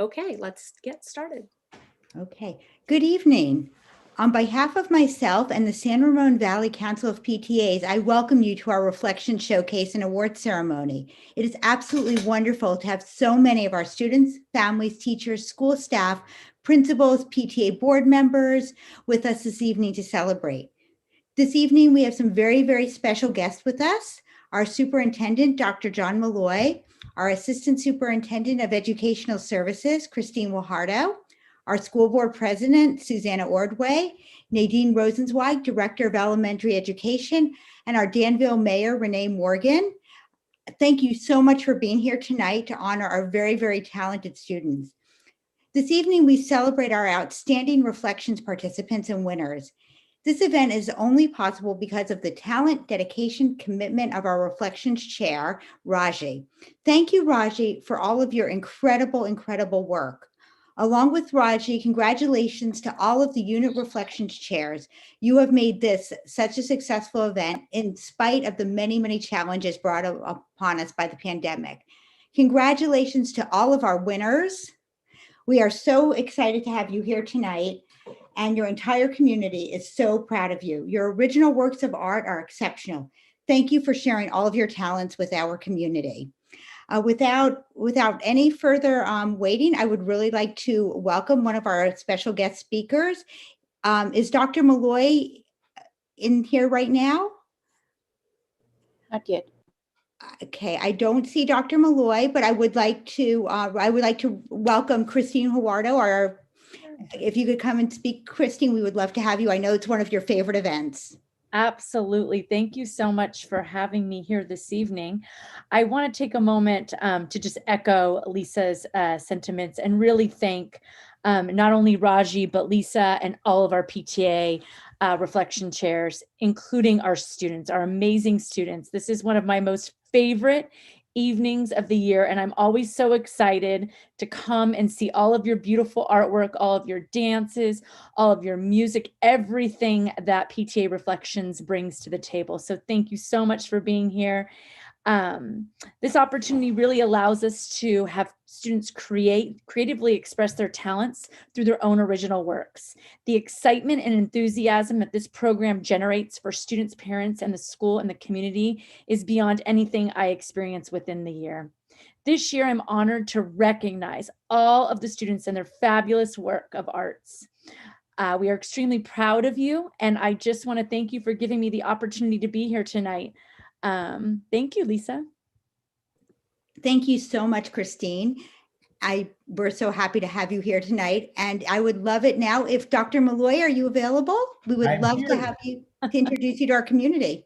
Okay, let's get started. Okay, good evening. On behalf of myself and the San Ramon Valley Council of PTAs, I welcome you to our Reflection Showcase and Award Ceremony. It is absolutely wonderful to have so many of our students, families, teachers, school staff, principals, PTA board members with us this evening to celebrate. This evening, we have some very, very special guests with us. Our superintendent, Dr. John Malloy, our assistant superintendent of educational services, Christine Wajardo, our school board president, Susanna Ordway, Nadine Rosenzweig, director of elementary education, and our Danville mayor, Renee Morgan. Thank you so much for being here tonight to honor our very, very talented students. This evening, we celebrate our outstanding Reflections participants and winners. This event is only possible because of the talent, dedication, commitment of our Reflections chair, Raji. Thank you, Raji, for all of your incredible, incredible work. Along with Raji, congratulations to all of the unit Reflections chairs. You have made this such a successful event in spite of the many, many challenges brought upon us by the pandemic. Congratulations to all of our winners. We are so excited to have you here tonight, and your entire community is so proud of you. Your original works of art are exceptional. Thank you for sharing all of your talents with our community. Without any further waiting, I would really like to welcome one of our special guest speakers. Is Dr. Malloy in here right now? Not yet. Okay, I don't see Dr. Malloy, but I would like to welcome Christine Huardo. If you could come and speak, Christine, we would love to have you. I know it's one of your favorite events. Absolutely. Thank you so much for having me here this evening. I want to take a moment to just echo Lisa's sentiments and really thank not only Raji, but Lisa and all of our PTA reflection chairs, including our students, our amazing students. This is one of my most favorite evenings of the year, and I'm always so excited to come and see all of your beautiful artwork, all of your dances, all of your music, everything that PTA Reflections brings to the table. So thank you so much for being here. This opportunity really allows us to have students creatively express their talents through their own original works. The excitement and enthusiasm that this program generates for students, parents, and the school and the community is beyond anything I experience within the year. This year, I'm honored to recognize all of the students and their fabulous work of arts. We are extremely proud of you, and I just want to thank you for giving me the opportunity to be here tonight. Thank you, Lisa. Thank you so much, Christine. We're so happy to have you here tonight, and I would love it now if Dr. Malloy, are you available? We would love to have you to introduce you to our community.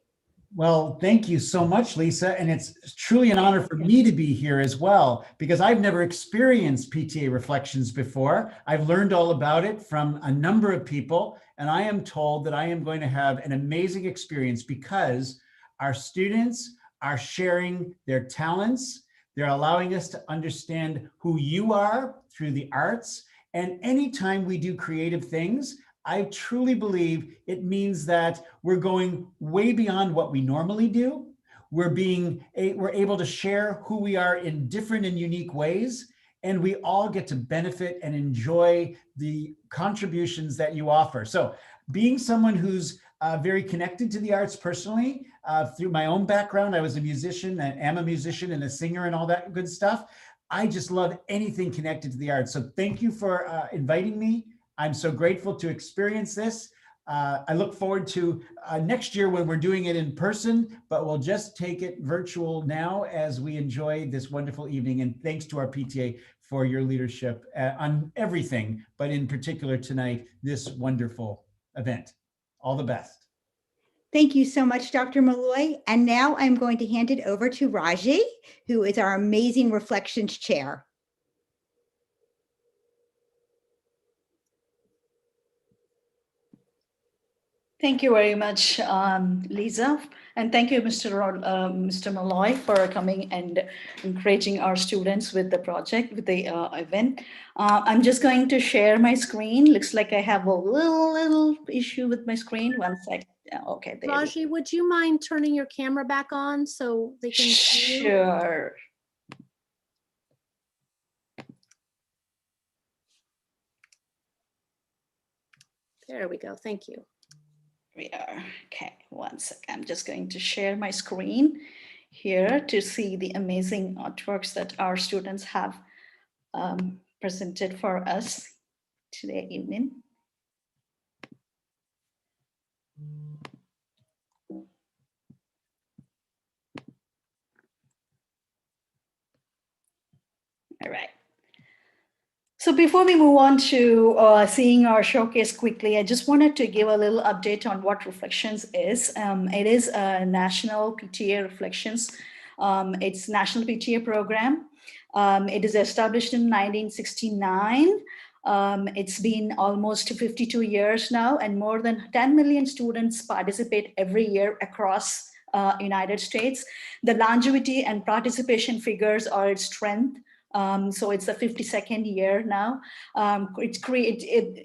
Well, thank you so much, Lisa. And it's truly an honor for me to be here as well, because I've never experienced PTA Reflections before. I've learned all about it from a number of people, and I am told that I am going to have an amazing experience because our students are sharing their talents. They're allowing us to understand who you are through the arts. And anytime we do creative things, I truly believe it means that we're going way beyond what we normally do. We're able to share who we are in different and unique ways, and we all get to benefit and enjoy the contributions that you offer. So being someone who's very connected to the arts personally, through my own background, I was a musician, I am a musician and a singer and all that good stuff. I just love anything connected to the arts. So thank you for inviting me. I'm so grateful to experience this. I look forward to next year when we're doing it in person, but we'll just take it virtual now as we enjoy this wonderful evening. And thanks to our PTA for your leadership on everything, but in particular tonight, this wonderful event. All the best. Thank you so much, Dr. Malloy. And now I'm going to hand it over to Raji, who is our amazing Reflections chair. Thank you very much, Lisa. And thank you, Mr. Malloy, for coming and encouraging our students with the project, with the event. I'm just going to share my screen. Looks like I have a little issue with my screen. One sec. Okay, there. Raji, would you mind turning your camera back on so they can see you? Sure. There we go. Thank you. We are, okay, one second. I'm just going to share my screen here to see the amazing artworks that our students have presented for us today evening. All right. So before we move on to seeing our showcase quickly, I just wanted to give a little update on what Reflections is. It is a national PTA Reflections. It's national PTA program. It is established in 1969. It's been almost 52 years now, and more than 10 million students participate every year across United States. The longevity and participation figures are its strength. So it's the 52nd year now. It's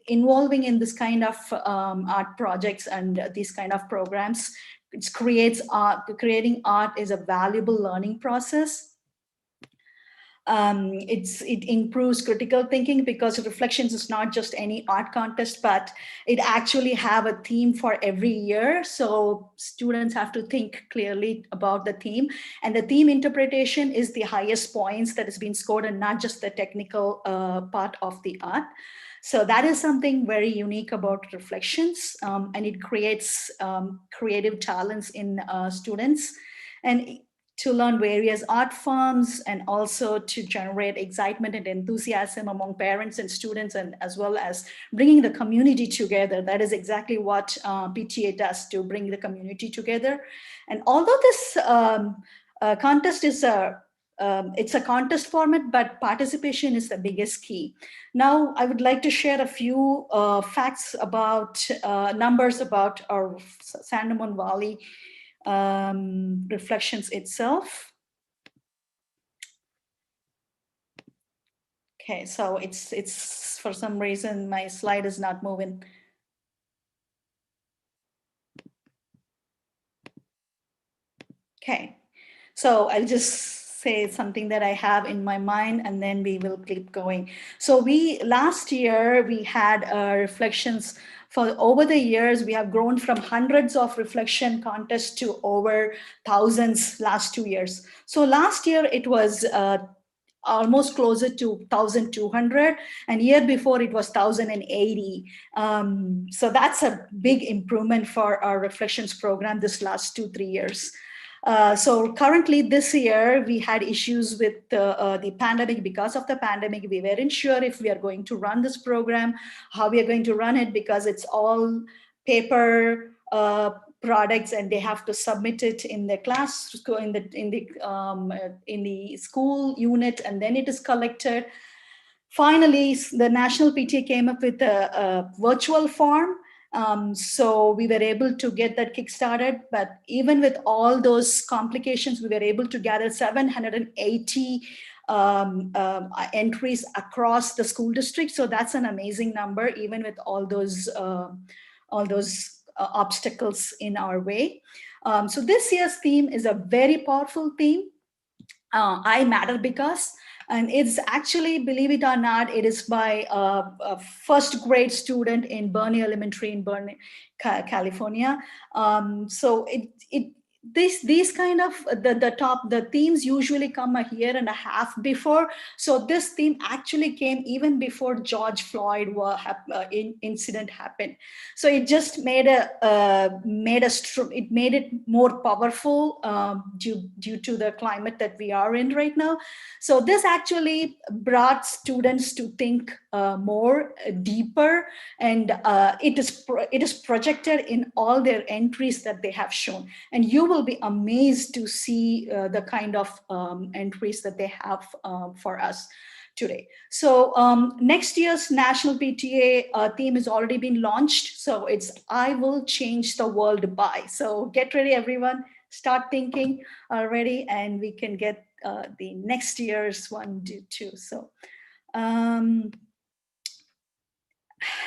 involving in this kind of art projects and these kind of programs. It creates art. Creating art is a valuable learning process. It improves critical thinking because Reflections is not just any art contest, but it actually have a theme for every year. So students have to think clearly about the theme, and the theme interpretation is the highest points that has been scored, and not just the technical part of the art. So that is something very unique about Reflections, and it creates creative talents in students, and to learn various art forms, and also to generate excitement and enthusiasm among parents and students, and as well as bringing the community together. That is exactly what PTA does, to bring the community together. And although this contest is it's a contest format, but participation is the biggest key. Now, I would like to share a few facts about numbers about our San Ramon Valley Reflections itself. Okay, so it's for some reason my slide is not moving. Okay, so I'll just say something that I have in my mind, and then we will keep going. So last year we had Reflections. For over the years, we have grown from hundreds of reflection contests to over thousands last 2 years. So last year it was almost closer to 1,200, and year before it was 1,080. So that's a big improvement for our Reflections program this last 2-3 years. So currently this year we had issues with the pandemic. Because of the pandemic, we weren't sure if we are going to run this program, how we are going to run it, because it's all paper products, and they have to submit it in the class, in the school unit, and then it is collected. Finally, the National PTA came up with a virtual form. So we were able to get that kickstarted, but even with all those complications, we were able to gather 780 entries across the school district. So that's an amazing number, even with all those obstacles in our way. So this year's theme is a very powerful theme. I Matter Because. And it's actually, believe it or not, it is by a first grade student in Bernie Elementary in Bernie, California. So these kind of the themes usually come a year and a half before. So this theme actually came even before George Floyd incident happened. So it just made it more powerful due to the climate that we are in right now. So this actually brought students to think more deeper, and it is projected in all their entries that they have shown, and you will be amazed to see the kind of entries that they have for us today. So next year's National PTA theme has already been launched. So it's I Will Change the World By. So get ready, everyone. Start thinking already, and we can get the next year's one too. So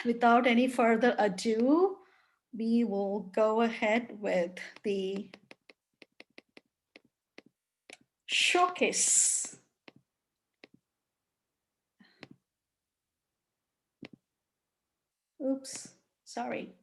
without any further ado, we will go ahead with the showcase. Oops, Sorry.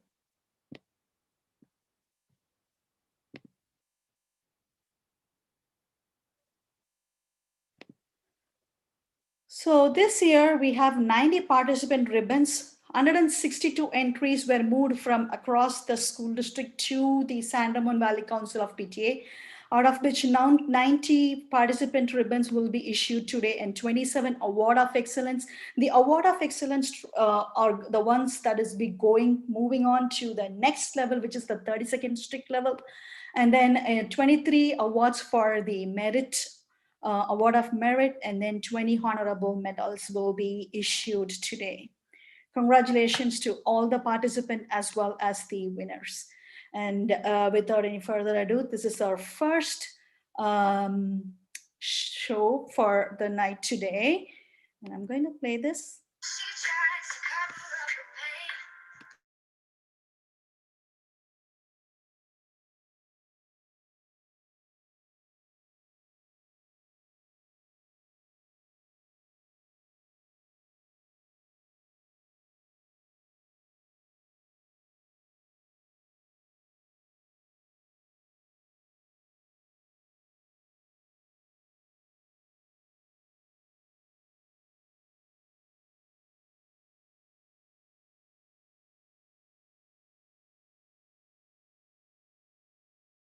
So this year we have 90 participant ribbons. 162 entries were moved from across the school district to the San Ramon Valley Council of PTA, out of which now 90 participant ribbons will be issued today and 27 Award of Excellence. The Award of Excellence are the ones that is moving on to the next level, which is the 32nd district level. And then 23 awards for the merit Award of Merit, and then 20 honorable medals will be issued today. Congratulations to all the participants as well as the winners. And without any further ado, this is our first show for the night today. And I'm going to play this.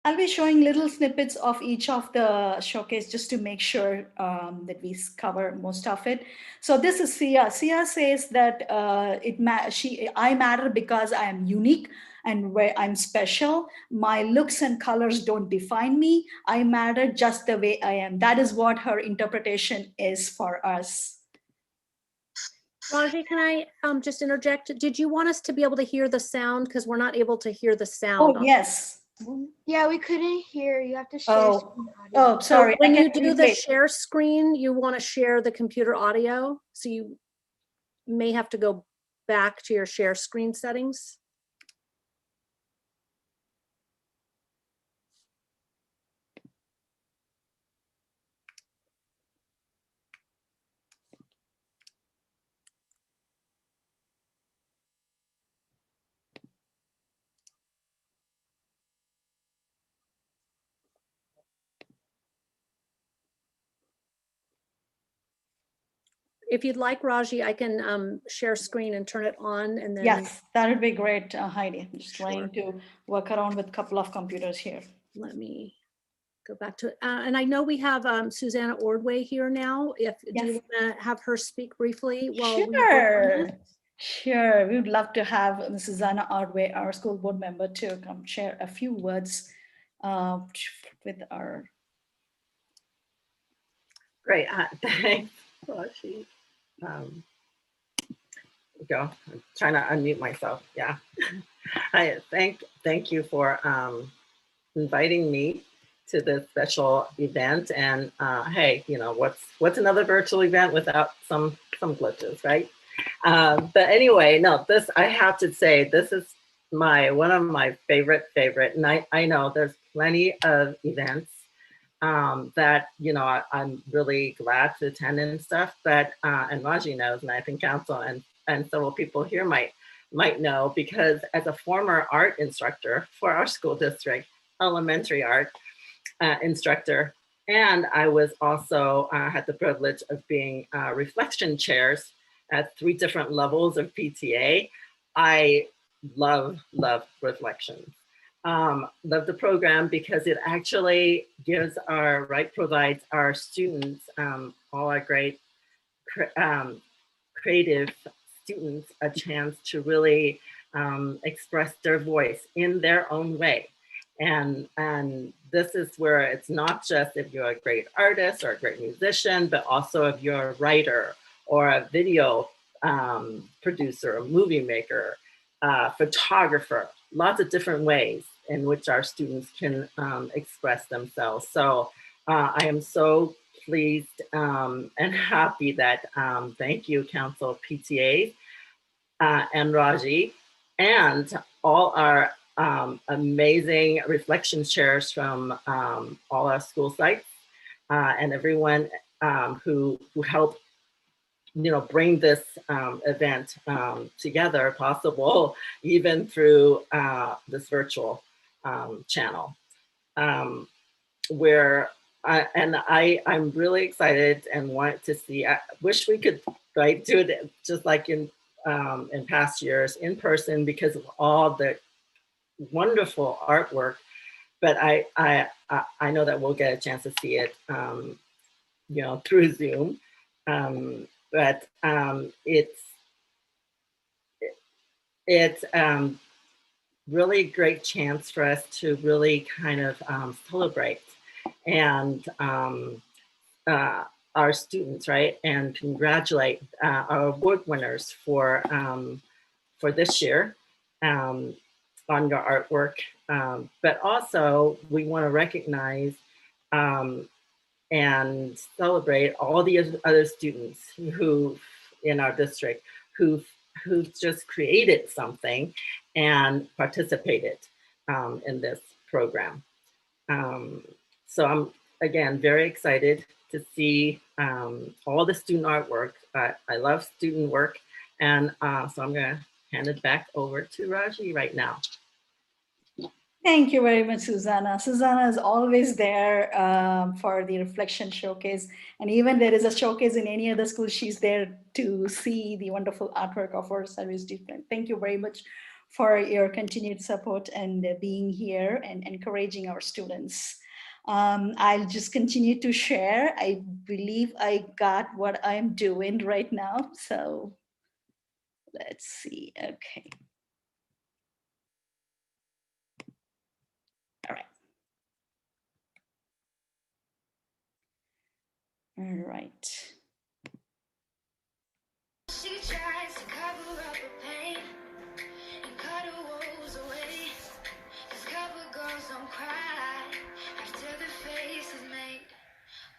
I'll be showing little snippets of each of the showcase just to make sure that we cover most of it. So this is Sia. Sia says that I matter because I am unique and where I'm special. My looks and colors don't define me. I matter just the way I am. That is what her interpretation is for us. Raji, can I just interject? Did you want us to be able to hear the sound? Because we're not able to hear the sound. Oh, yes. Yeah, we couldn't hear. You have to share Oh. screen audio. Oh, So sorry. when I you can do the replay. share screen, you want to share the computer audio. So you may have to go back to your share screen settings. If you'd like, Raji, I can share screen and turn it on and then. Yes, that would be great, Heidi. I'm just Sure. trying to work around with a couple of computers here. Let me go back to it. And I know we have Susanna Ordway here now. Do Yes. you want to have her speak briefly while we work on Sure. that? Sure. We would love to have Mrs. Susanna Ordway, our school board member, to come share a few words with our. Great. Thanks, Rashi. Go. I'm trying to unmute myself. Yeah. I thank you for inviting me to this special event. And hey, you know, what's another virtual event without some glitches, right? But anyway, no, this, I have to say, this is one of my favorite, and I know there's plenty of events that, you know, I'm really glad to attend and stuff, but, and Raji knows, and I think council and several people here might know, because as a former art instructor for our school district, elementary art instructor, and I was also had the privilege of being reflection chairs at 3 different levels of PTA. I love reflections. Love the program because it actually provides our students, all our great creative students, a chance to really express their voice in their own way. And this is where it's not just if you're a great artist or a great musician, but also if you're a writer or a video producer, a movie maker, photographer, lots of different ways in which our students can express themselves. So I am so pleased and happy that, thank you, Council PTAs and Raji, and all our amazing reflection chairs from all our school sites and everyone who helped bring this event together, possible even through this virtual channel, where I'm really excited and want to see. I wish we could do it just like in past years in person because of all the wonderful artwork. But I know that we'll get a chance to see it, through Zoom. But it's really great chance for us to really kind of celebrate and our students, right? And congratulate our award winners for this year on your artwork. But also we want to recognize and celebrate all the other students who in our district who've just created something and participated in this program. So I'm, again, very excited to see all the student artwork. I love student work. And so I'm gonna hand it back over to Raji right now. Thank you very much, Susanna. Susanna is always there for the reflection showcase. And even there is a showcase in any other school, she's there to see the wonderful artwork of our service student. Thank you very much for your continued support and being here and encouraging our students. I'll just continue to share. I believe I got what I'm doing right now. So let's see, okay. All right. All right. She tries to cover up her pain and cut her woes away. 'Cause cover girls don't cry after the face is made.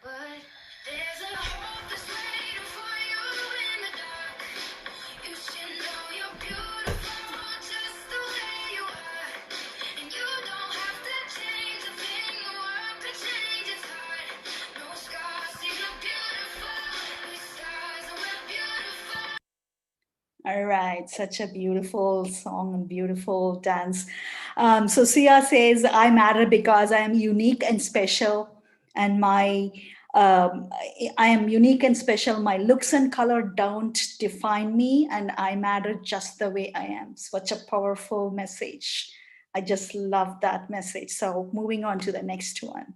But there's a hope that's waiting for you in the dark. You should know you're beautiful just the way you are. And you don't have to change a thing, the world could change its heart. No scars, see you're beautiful. We stars and we're beautiful. All right, such a beautiful song and beautiful dance. So Sia says, I matter because I am unique and special, and I am unique and special. My looks and color don't define me, and I matter just the way I am. Such a powerful message. I just love that message. So moving on to the next one.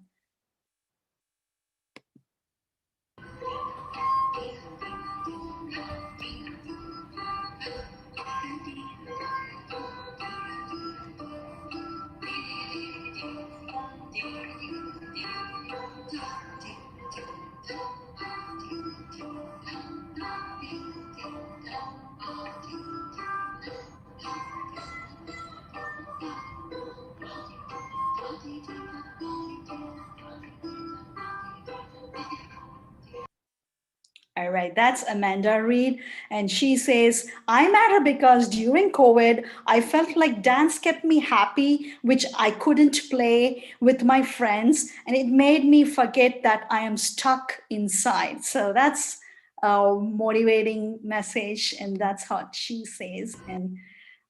All right, that's Amanda Reed. And she says, I matter because during COVID, I felt like dance kept me happy, which I couldn't play with my friends. And it made me forget that I am stuck inside. So that's a motivating message. And that's what she says. And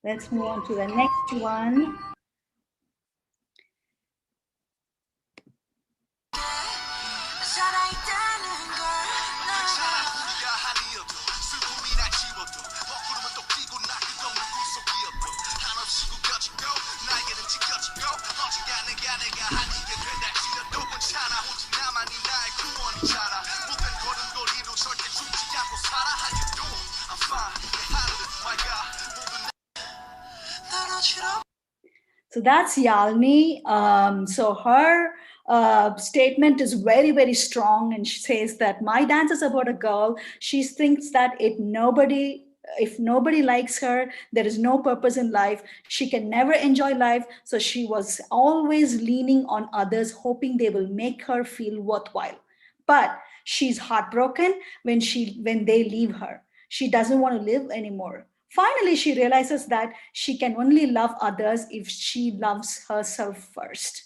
let's move on to the next one. So that's Yalni. So her statement is very, very strong. And she says that my dance is about a girl. She thinks that if nobody likes her, there is no purpose in life. She can never enjoy life. So she was always leaning on others, hoping they will make her feel worthwhile. But she's heartbroken when they leave her. She doesn't want to live anymore. Finally, she realizes that she can only love others if she loves herself first.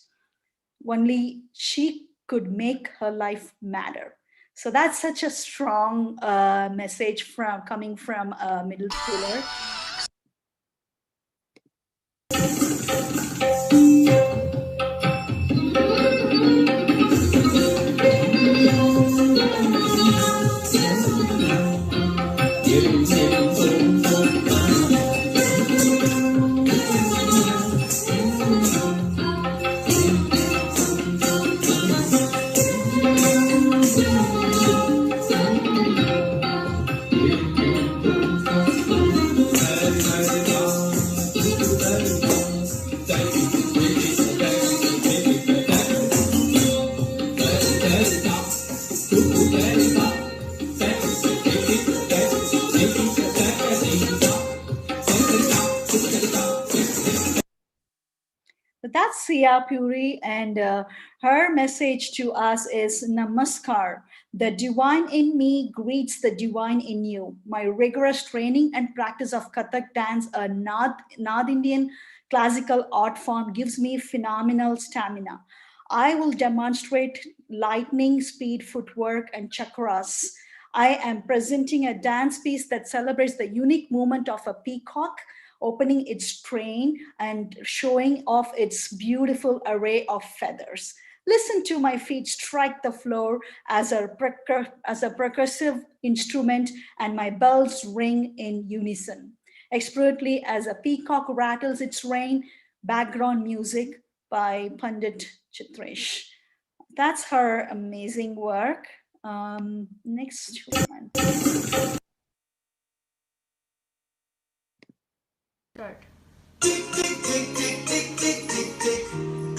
Only she could make her life matter. So that's such a strong message from coming from a middle schooler. But that's Sia Puri, and her message to us is Namaskar. The divine in me greets the divine in you. My rigorous training and practice of Kathak dance, a North Indian classical art form, gives me phenomenal stamina. I will demonstrate lightning speed footwork and chakras. I am presenting a dance piece that celebrates the unique movement of a peacock, opening its train and showing off its beautiful array of feathers. Listen to my feet strike the floor as a percussive instrument, and my bells ring in unison. Expertly as a peacock rattles its rein, background music by Pandit Chitresh. That's her amazing work. Next one. Good.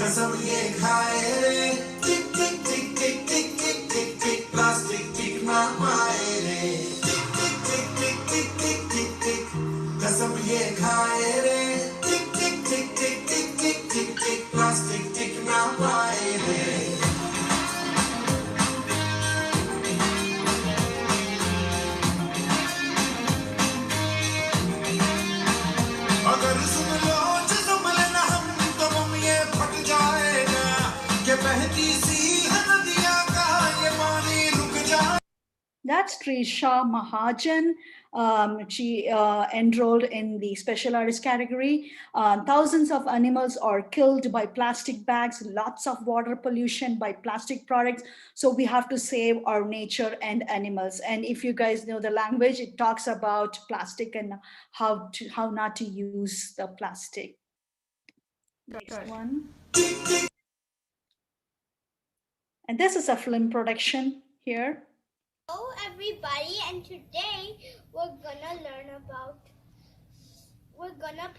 कसम ये खाए रे टिक टिक टिक टिक टिक टिक टिक टिक plastic टिक ना पाए रे टिक टिक टिक टिक टिक टिक टिक कसम ये खाए रे टिक टिक टिक टिक टिक टिक टिक टिक प्लास्टिक टिक ना पाए रे अगर सुन लो जिस्म लेना हम तो मुम ये फट जाएगा कि बहती सी है नदियाँ का ये पानी रुक जाए. That's Trisha Mahajan. She enrolled in the special artist category. Thousands of animals are killed by plastic bags, lots of water pollution by plastic products. So we have to save our nature and animals. And if you guys know the language, it talks about plastic and how not to use the plastic. Next one. And this is a film production here. Hello everybody, and today we're gonna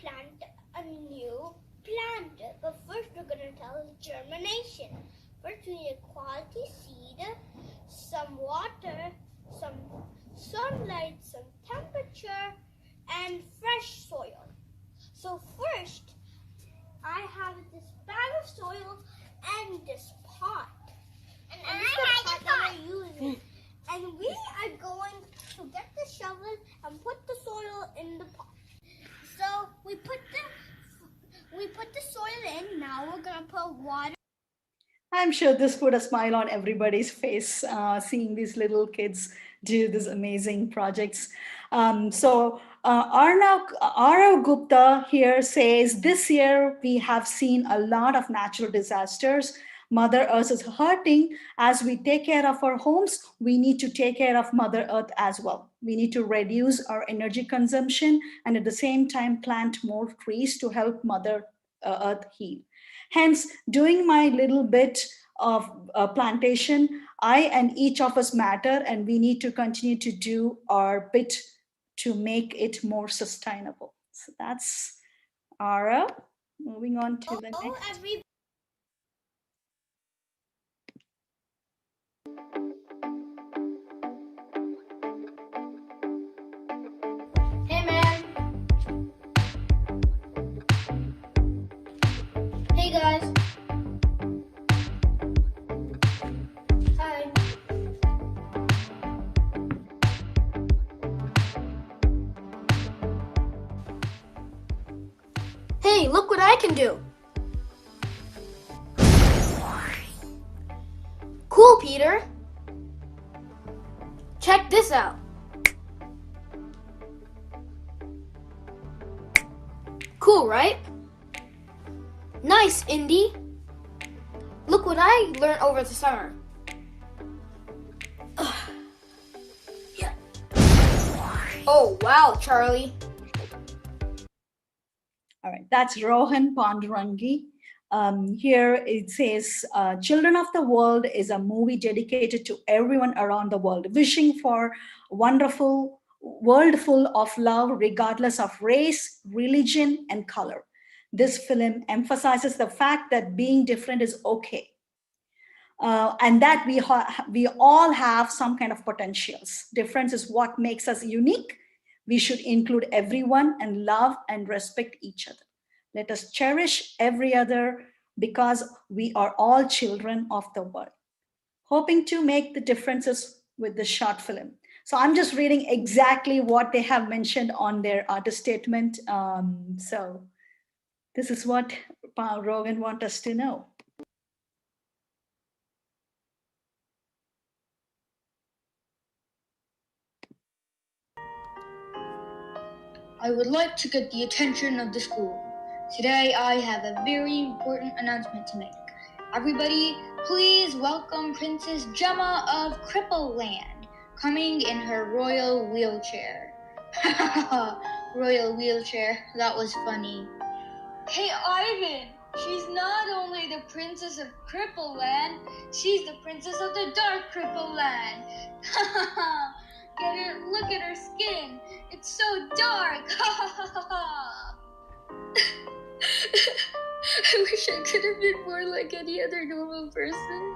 plant a new plant. But first we're gonna tell germination. First we need quality seed, some water, some sunlight, some temperature, and fresh soil. So first I have this bag of soil and this pot. And this is the pot that we're using. And we are going to get the shovel and put the soil in the pot. So we put the soil in. Now we're gonna put water. I'm sure this put a smile on everybody's face, seeing these little kids do these amazing projects. Arav Gupta here says, this year we have seen a lot of natural disasters. Mother Earth is hurting. As we take care of our homes, we need to take care of Mother Earth as well. We need to reduce our energy consumption and at the same time plant more trees to help Mother Earth heal. Hence, doing my little bit of plantation, I and each of us matter, and we need to continue to do our bit to make it more sustainable. So that's Ara. Moving on to the next. Hey man. Hey guys. Hi. Hey, look what I can do. Cool, Peter. Check this out. Cool, right? Nice, Indy. Look what I learned over the summer. Ugh. Yeah. Oh, wow, Charlie. All right, that's Rohan Pandurangi. Here it says, Children of the World is a movie dedicated to everyone around the world, wishing for a wonderful world full of love, regardless of race, religion, and color. This film emphasizes the fact that being different is okay. And that we all have some kind of potentials. Difference is what makes us unique. We should include everyone and love and respect each other. Let us cherish every other because we are all children of the world. Hoping to make the differences with the short film. So I'm just reading exactly what they have mentioned on their artist statement. So this is what Rogan wants us to know. I would like to get the attention of the school. Today I have a very important announcement to make. Everybody, please welcome Princess Gemma of Cripple Land, coming in her royal wheelchair. Royal wheelchair, that was funny. Hey Ivan, she's not only the princess of Cripple Land, she's the princess of the Dark Cripple Land. Get her, look at her skin. It's so dark. I wish I could have been more like any other normal person.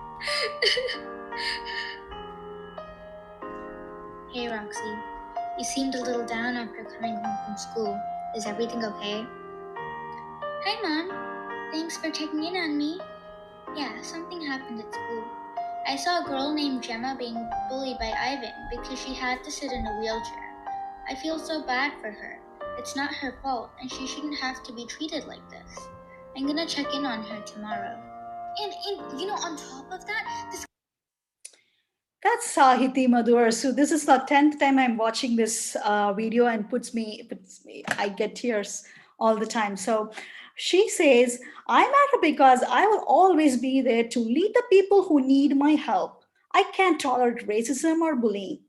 Hey Roxy, you seemed a little down after coming home from school. Is everything okay? Hi Mom, thanks for checking in on me. Yeah, something happened at school. I saw a girl named Gemma being bullied by Ivan because she had to sit in a wheelchair. I feel so bad for her. It's not her fault, and she shouldn't have to be treated like this. I'm gonna check in on her tomorrow. And on top of that, this... That's Sahiti Madhur. So this is the 10th time I'm watching this video and I get tears all the time. So she says, I matter because I will always be there to lead the people who need my help. I can't tolerate racism or bullying.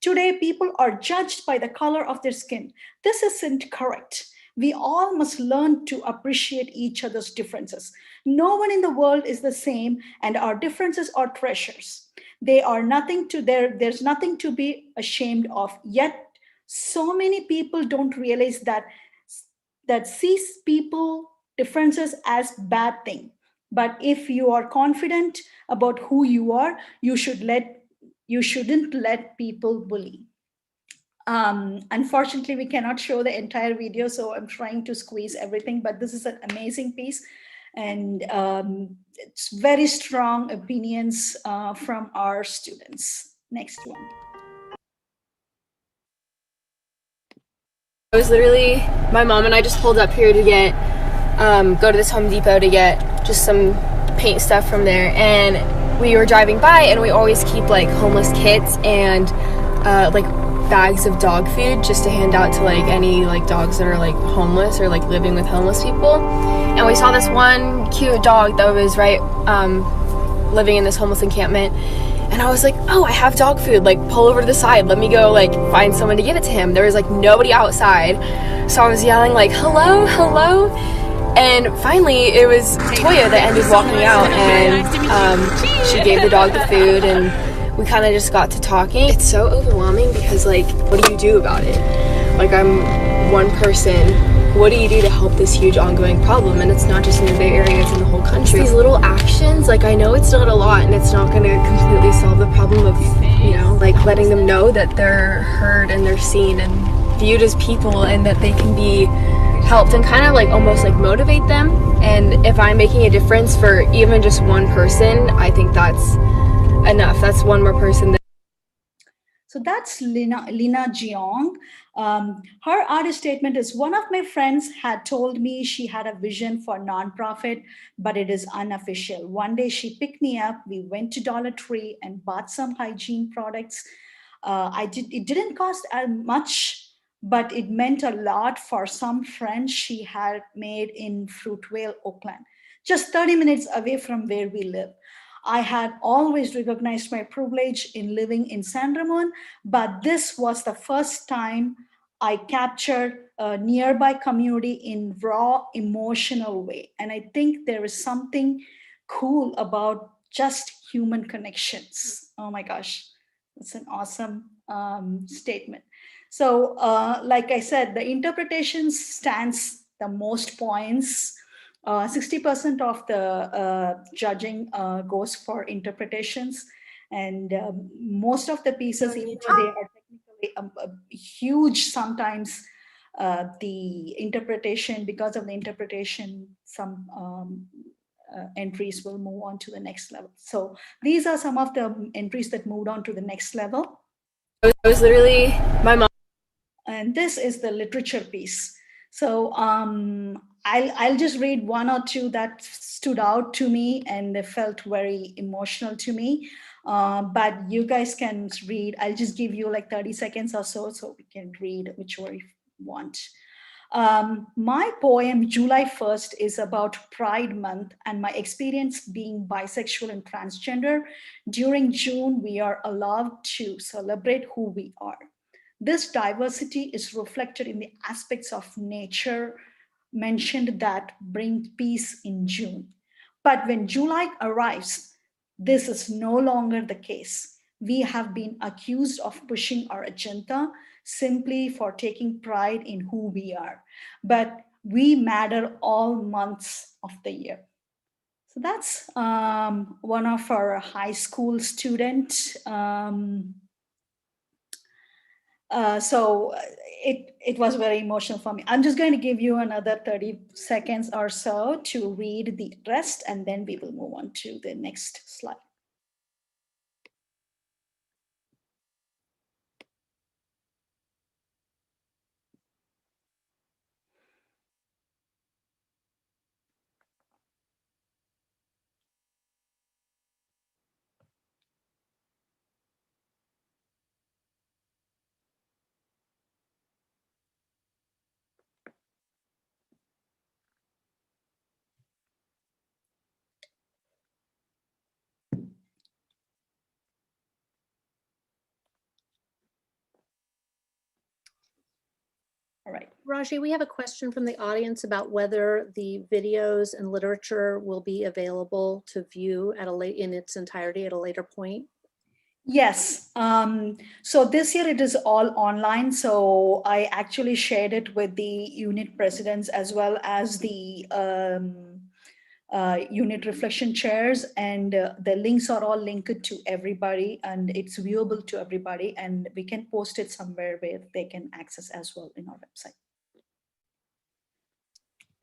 Today, people are judged by the color of their skin. This isn't correct. We all must learn to appreciate each other's differences. No one in the world is the same, and our differences are treasures. There's nothing to be ashamed of. Yet, so many people don't realize that sees people differences as bad thing. But if you are confident about who you are, you shouldn't let people bully. Unfortunately, we cannot show the entire video, so I'm trying to squeeze everything, but this is an amazing piece. And it's very strong opinions from our students. Next one. It was literally, my mom and I just pulled up here to get, go to this Home Depot to get just some paint stuff from there. And we were driving by and we always keep like homeless kits and like bags of dog food just to hand out to like any like dogs that are like homeless or like living with homeless people. And we saw this one cute dog that was living in this homeless encampment. And I was like, oh, I have dog food, like pull over to the side, let me go like find someone to give it to him. There was like nobody outside. So I was yelling like, hello, hello. And finally it was Toya that ended walking out, and she gave the dog the food and we kind of just got to talking. It's so overwhelming because like, what do you do about it? Like, I'm one person. What do you do to help this huge ongoing problem? And it's not just in the Bay Area, it's in the whole country. These little actions, like I know it's not a lot and it's not gonna completely solve the problem of, like letting them know that they're heard and they're seen and viewed as people and that they can be helped, and kind of like almost like motivate them. And if I'm making a difference for even just one person, I think that's enough. That's one more person. So that's Lina Jeong. Her artist statement is, one of my friends had told me she had a vision for nonprofit, but it is unofficial. One day she picked me up, we went to Dollar Tree and bought some hygiene products. It didn't cost as much, but it meant a lot for some friends she had made in Fruitvale, Oakland, just 30 minutes away from where we live. I had always recognized my privilege in living in San Ramon, but this was the first time I captured a nearby community in raw emotional way. And I think there is something cool about just human connections. Oh my gosh, that's an awesome statement. So like I said, the interpretation stands the most points. 60% of the judging goes for interpretations, and most of the pieces, even though they are technically huge, sometimes the interpretation, because of the interpretation, some entries will move on to the next level. So these are some of the entries that moved on to the next level. It was literally my mom. And this is the literature piece. So I'll just read one or two that stood out to me and felt very emotional to me. But you guys can read. I'll just give you like 30 seconds or so we can read whichever you want. My poem, July 1st, is about Pride Month and my experience being bisexual and transgender. During June, we are allowed to celebrate who we are. This diversity is reflected in the aspects of nature mentioned that bring peace in June. But when July arrives, this is no longer the case. We have been accused of pushing our agenda simply for taking pride in who we are. But we matter all months of the year. So that's one of our high school students. So it was very emotional for me. I'm just going to give you another 30 seconds or so to read the rest, and then we will move on to the next slide. All right. Raji, we have a question from the audience about whether the videos and literature will be available to view at in its entirety at a later point. Yes. So this year it is all online. So I actually shared it with the unit presidents as well as the unit reflection chairs, and the links are all linked to everybody, and it's viewable to everybody, and we can post it somewhere where they can access as well in our website.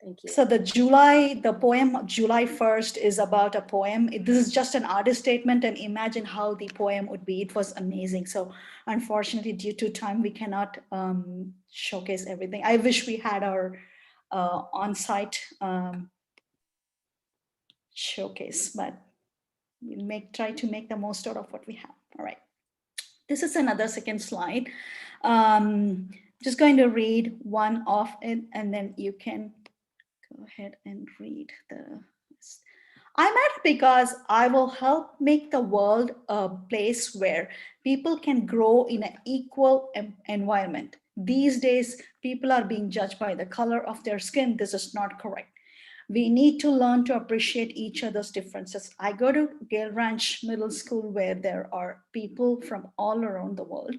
Thank you. So the poem July 1st is about a poem. This is just an artist statement, and imagine how the poem would be. It was amazing. So unfortunately, due to time, we cannot showcase everything. I wish we had our on-site showcase, but we'll try to make the most out of what we have. All right. This is another second slide. Just going to read one of it, and then you can go ahead and read the rest. I'm at it because I will help make the world a place where people can grow in an equal environment. These days, people are being judged by the color of their skin. This is not correct. We need to learn to appreciate each other's differences. I go to Gale Ranch Middle School where there are people from all around the world.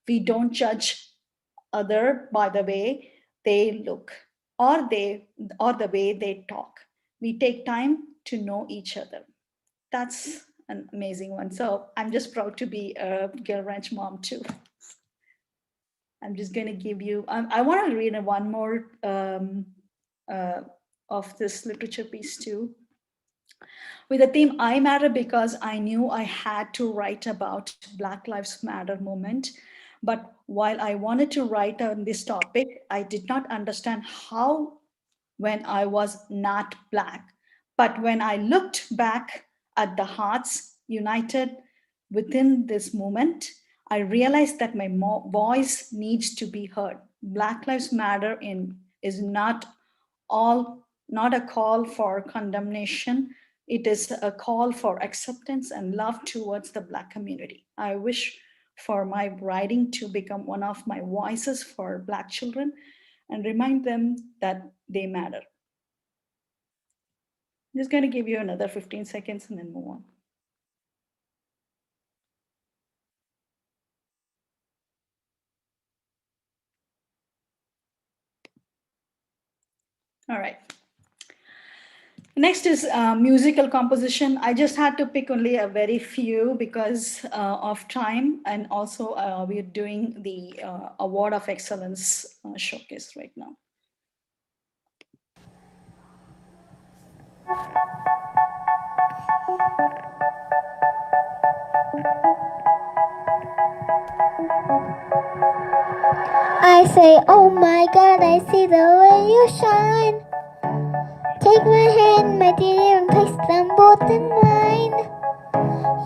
We don't judge other by the way they look or the way they talk. We take time to know each other. That's an amazing one. So I'm just proud to be a Gale Ranch mom too. I'm just going to give you, I want to read one more of this literature piece too, with the theme I Matter, because I knew I had to write about Black Lives Matter movement. But while I wanted to write on this topic, I did not understand how when I was not Black. But when I looked back at the hearts united within this movement, I realized that my voice needs to be heard. Black Lives Matter is not a call for condemnation. It is a call for acceptance and love towards the Black community. I wish for my writing to become one of my voices for Black children and remind them that they matter. I'm just going to give you another 15 seconds and then move on. All right. Next is musical composition. I just had to pick only a very few because of time, and also we're doing the Award of Excellence showcase right now. I say, oh my God, I see the way you shine. Take my hand, my dear, and place them both in mine.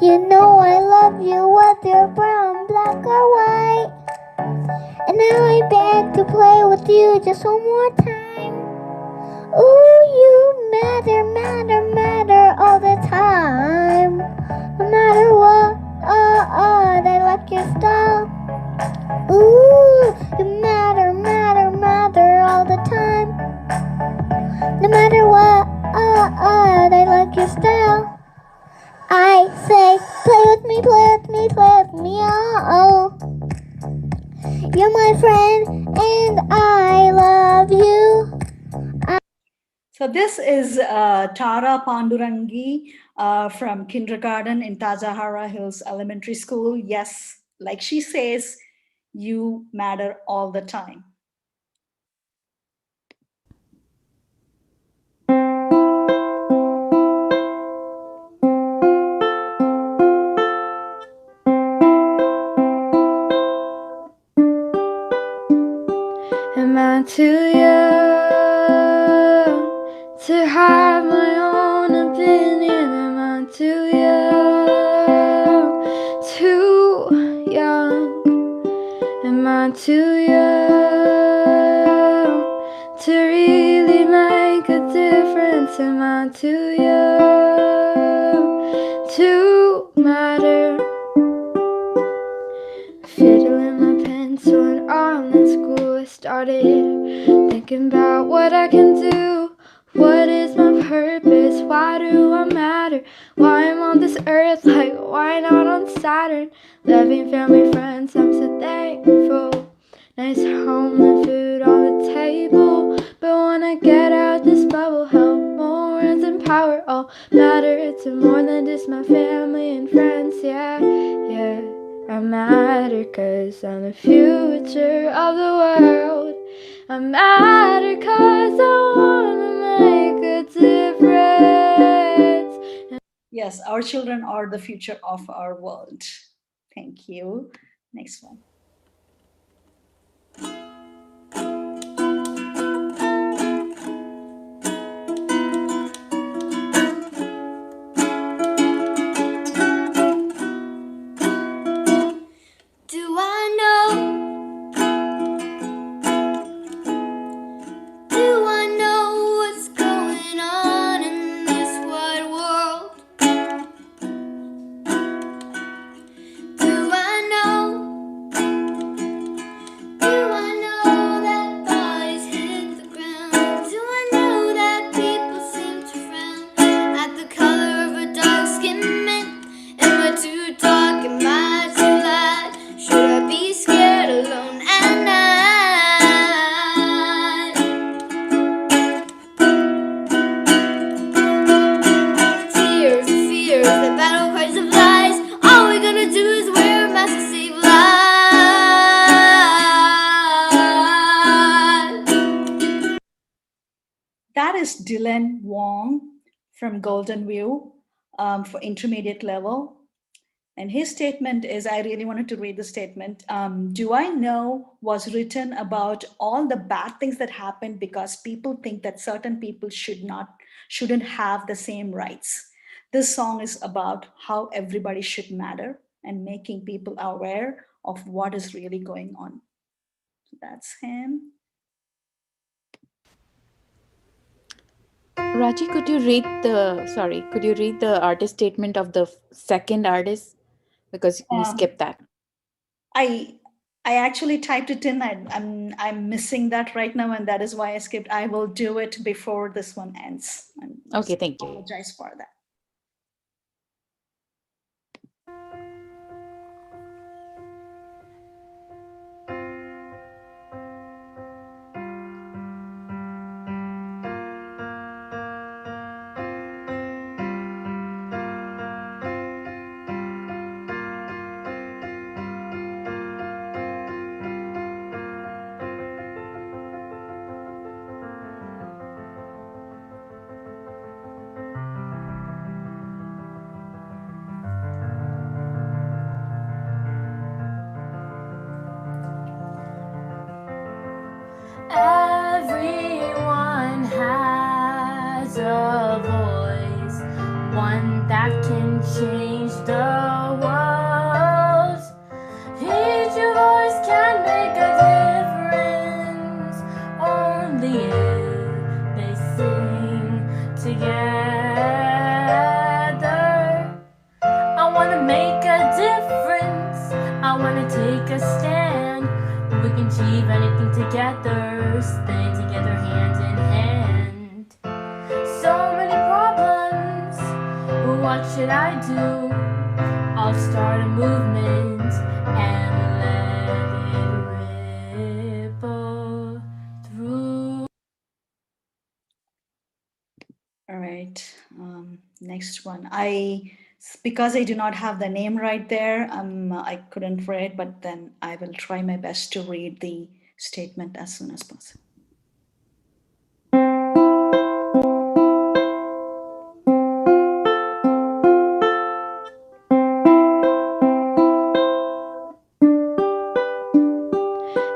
You know I love you, whether you're brown, black, or white. And now I beg to play with you just one more time. Ooh, you matter, matter, matter all the time. No matter what, I like your style. Ooh, you matter, matter, matter all the time. No matter what, I like your style. I say, play with me, play with me, play with me, oh. You're my friend and I love you. So this is Tara Pandurangi from kindergarten in Tajahara Hills Elementary School. Yes, like she says, you matter all the time. Am I too young to have my own opinion? Am I too young, too young? Am I too young to really make a difference? Am I too young to matter? Fiddling my pencil and all in school, I started thinking about what I can do. What is my purpose? Why do I matter? Why am I on this earth? Like, why not on Saturn? Loving family, friends, I'm so thankful. Nice home and food on the table. But when I get out this bubble, help more words and power all matter to more than just my family and friends. Yeah, yeah. I matter 'cause I'm the future of the world. I matter 'cause I wanna make a difference. Yes, our children are the future of our world. Thank you. Next one. Do I know? Do I know what's going on in this wide world? Do I know? Do I know that bodies hit the ground? Do I know that people seem to frown at the color of a dark-skinned man? Am I too dark? Am I too light? Should I be scared alone at night? Tears, fears, the battle cries of lies. All we gotta do is wear a mask to save lives. That is Dylan Wong from Golden View for intermediate level. And his statement is, I really wanted to read the statement. Do I know was written about all the bad things that happened because people think that certain people shouldn't have the same rights. This song is about how everybody should matter. and making people aware of what is really going on. So that's him. Raji, could you read the artist statement of the second artist? Because we skipped that. I actually typed it in. I'm missing that right now, and that is why I skipped. I will do it before this one ends. Okay, thank you. Apologize for that. Everyone has a voice, one that can change the world. Each voice can make a difference, only if they sing together. I wanna make a difference, I wanna take a stand. We can achieve anything together, stay together hand in hand. So many problems, what should I do? I'll start a movement and let it ripple through. All right, next one. Because I do not have the name right there, I couldn't read, but then I will try my best to read the statement as soon as possible.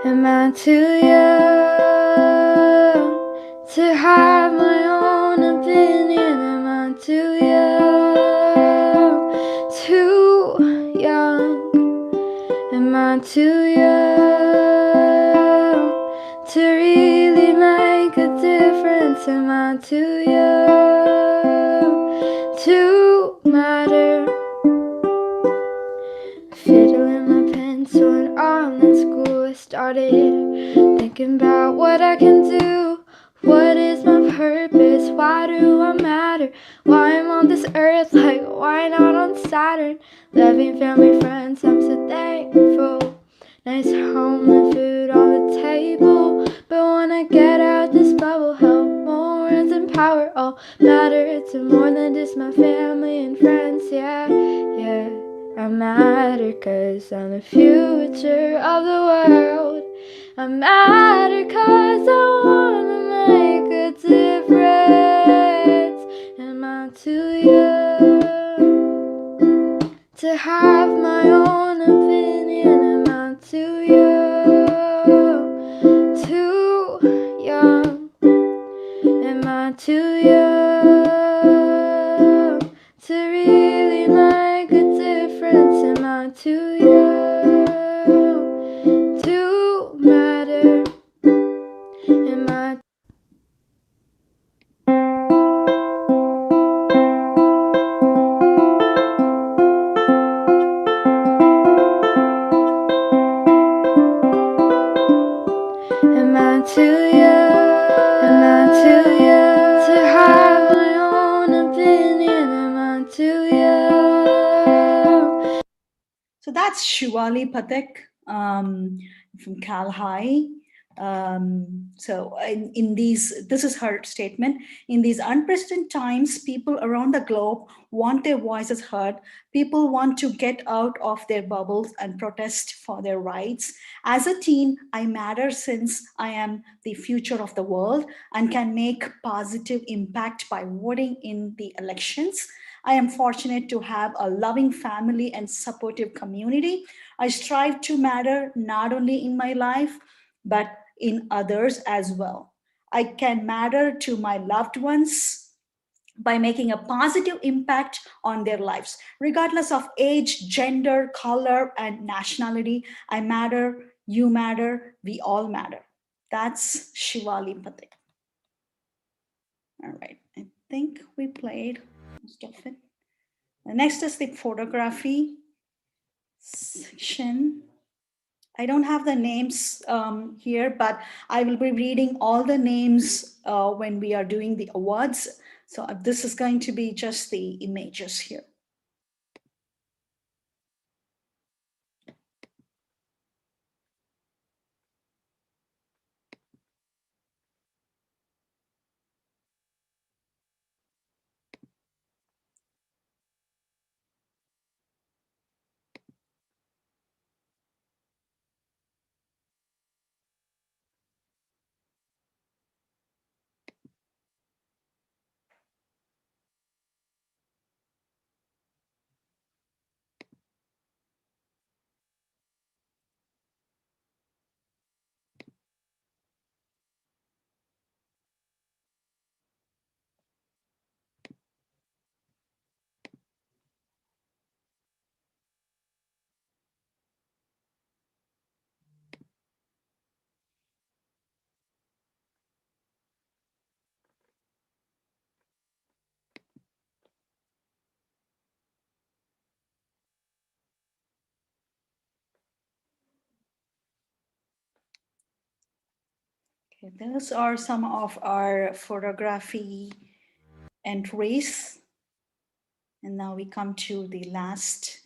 Am I too young to have my own opinion? Am I too young? Too young? Am I too young to really make a difference? Am I too young to matter? Fiddling my pencil and all in school, I started thinking about what I can do. What is my purpose? Why do I matter? Why I'm on this earth? Like, why not on Saturn? Loving family, friends, I'm so thankful. Nice home and food on the table. But when I get out this bubble, help more words and power all matter to more than just my family and friends. Yeah, yeah. I matter 'cause I'm the future of the world. I matter 'cause I wanna make a difference. Am I too young to have my own opinion? Am I too young? Too young? Am I too young to really make a difference? Am I too young to matter? Am I Am I too young? Am I too young to have my own opinion? Am I too young? So that's Shivali Pathak from Cal High. This is her statement. In these unprecedented times, people around the globe want their voices heard. People want to get out of their bubbles and protest for their rights. As a teen, I matter since I am the future of the world and can make positive impact by voting in the elections. I am fortunate to have a loving family and supportive community. I strive to matter not only in my life, but in others as well. I can matter to my loved ones by making a positive impact on their lives, regardless of age, gender, color, and nationality. I matter, you matter, we all matter. That's Shivali Patek. All right, I think we played most of it. The next is the photography section. I don't have the names here, but I will be reading all the names when we are doing the awards. So this is going to be just the images here. Okay, those are some of our photography entries. And now we come to the last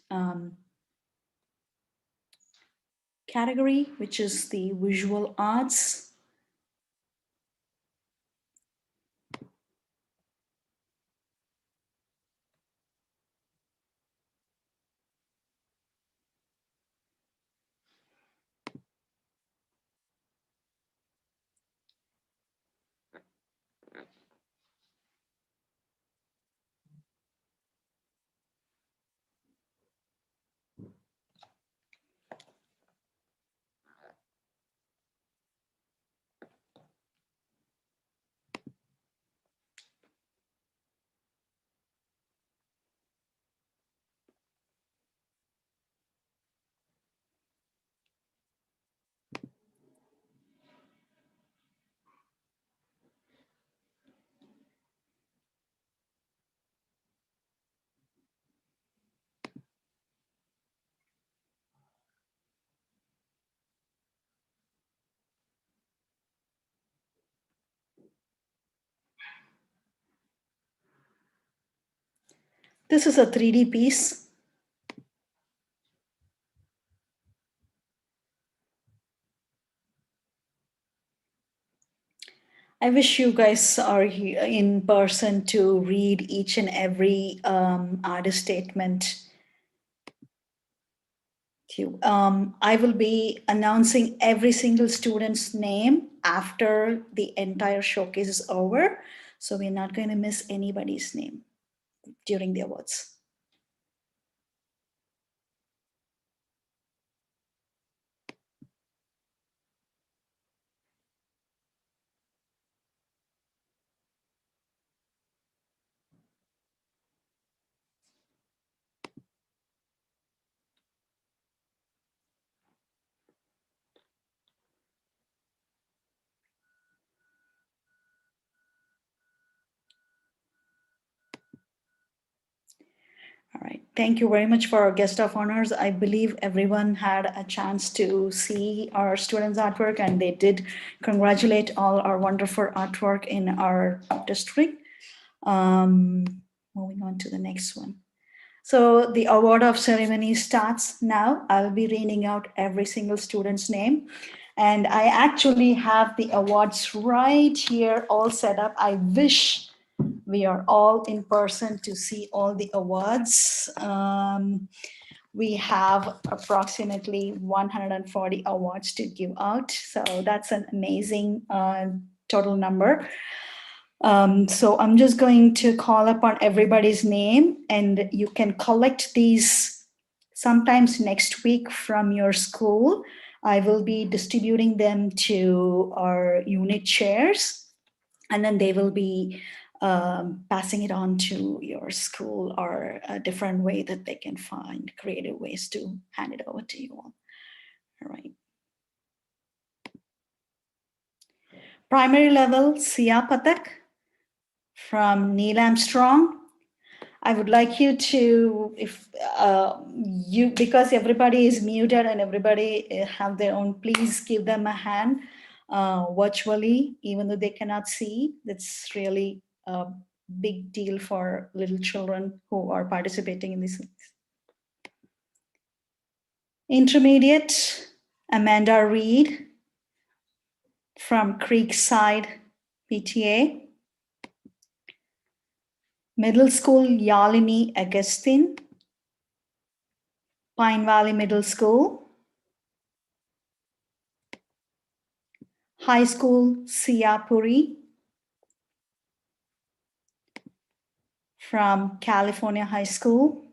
category, which is the visual arts. This is a 3D piece. I wish you guys are here in person to read each and every artist statement. I will be announcing every single student's name after the entire showcase is over. So we're not going to miss anybody's name during the awards. All right, thank you very much for our guest of honors. I believe everyone had a chance to see our students' artwork, and they did congratulate all our wonderful artwork in our district. Moving on to the next one. So the award of ceremony starts now. I'll be reading out every single student's name. And I actually have the awards right here all set up. I wish we are all in person to see all the awards. We have approximately 140 awards to give out. So that's an amazing total number. So I'm just going to call upon everybody's name, and you can collect these sometimes next week from your school. I will be distributing them to our unit chairs, and then they will be passing it on to your school, or a different way that they can find creative ways to hand it over to you all. All right. Primary level, Sia Pathak from Neil Armstrong. I would like you to, if because everybody is muted and everybody have their own, please give them a hand virtually, even though they cannot see. That's really a big deal for little children who are participating in this. Intermediate, Amanda Reed from Creekside PTA. Middle School, Yalini Agustin, Pine Valley Middle School. High School, Siapuri from California High School.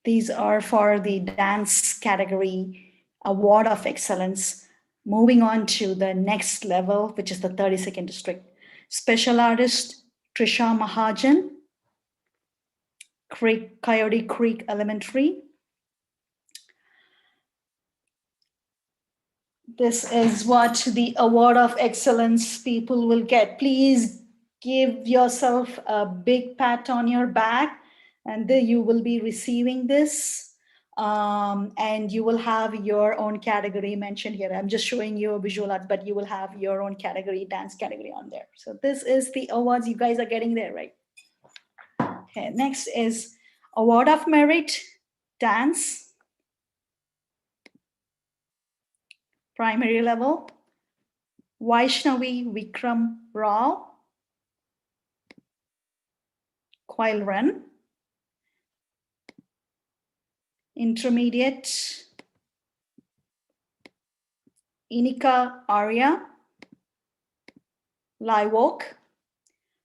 These are for the dance category award of excellence. Moving on to the next level, which is the 32nd district. Special artist, Trisha Mahajan, Coyote Creek Elementary. This is what the award of excellence people will get. Please give yourself a big pat on your back, and you will be receiving this. And you will have your own category mentioned here. I'm just showing you a visual art, but you will have your own category, dance category on there. So this is the awards you guys are getting there, right? Okay, next is Award of Merit, Dance. Primary level, Vaishnavi Vikram Rao, Quail Run. Intermediate, Inika Arya, Live Oak.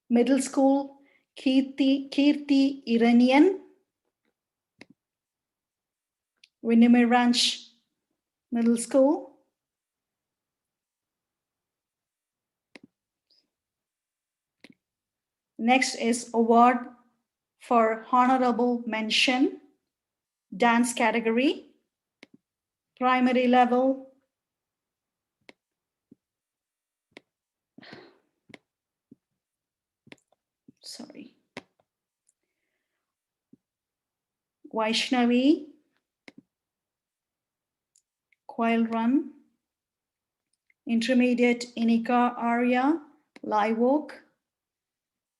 Middle School, Kirti Iranian, Windermere Ranch Middle School. Next is award for honorable mention, dance category, primary level. Sorry. Vaishnavi, Quail Run. Intermediate, Inika Arya, Live Oak.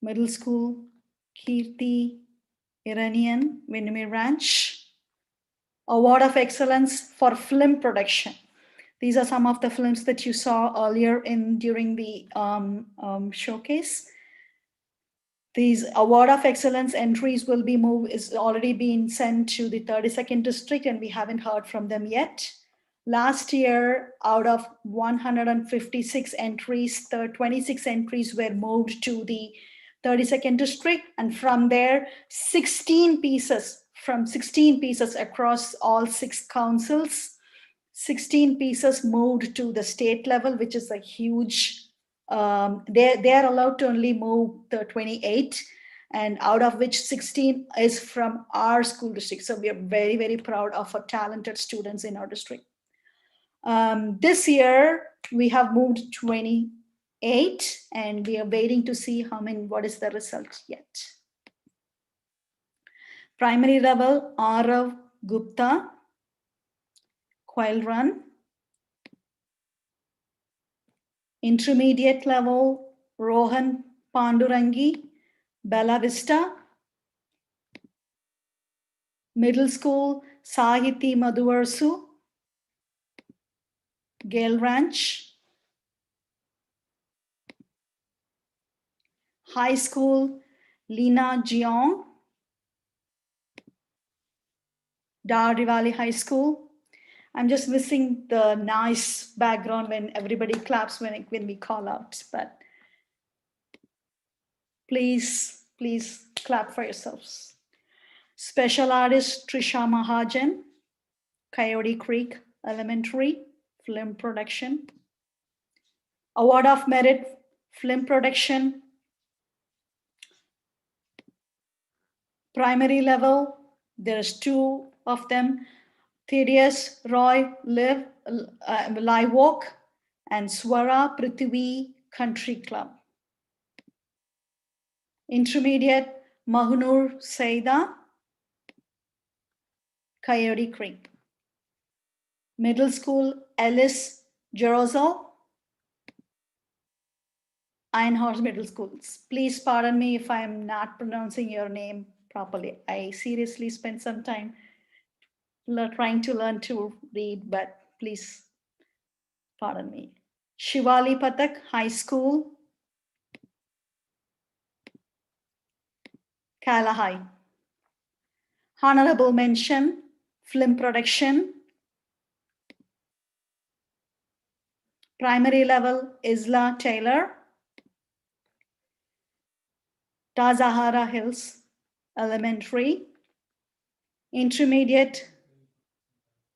Middle School, Kirti Iranian, Windermere Ranch. Award of Excellence for Film Production. These are some of the films that you saw earlier during the showcase. These Award of Excellence entries will be is already been sent to the 32nd district, and we haven't heard from them yet. Last year, out of 156 entries, 26 entries were moved to the 32nd district, and from there, 16 pieces across all 6 councils, 16 pieces moved to the state level, which is a huge, they are allowed to only move the 28, and out of which 16 is from our school district. So we are very, very proud of our talented students in our district. This year, we have moved 28, and we are waiting to see what is the result yet. Primary level, Arav Gupta, Quail Run. Intermediate level, Rohan Pandurangi, Bella Vista. Middle School, Sahiti Madhuvarsu, Gale Ranch. High School, Lina Jiong, Dari Valley High School. I'm just missing the nice background when everybody claps when we call out, but please clap for yourselves. Special artist Trisha Mahajan, Coyote Creek Elementary, film production. Award of Merit, Film Production. Primary level, there's 2 of them. Thaddeus Roy Live Walk and Swara Prithvi Country Club. Intermediate, Mahnur Saida, Coyote Creek. Middle school, Ellis Jerozal, Ironhorse Middle School. Please pardon me if I'm not pronouncing your name properly. I seriously spent some time trying to learn to read, but please pardon me. Shivali Pathak High School, Kalahai. Honorable mention, film production. Primary level, Isla Taylor, Tazahara Hills Elementary. Intermediate,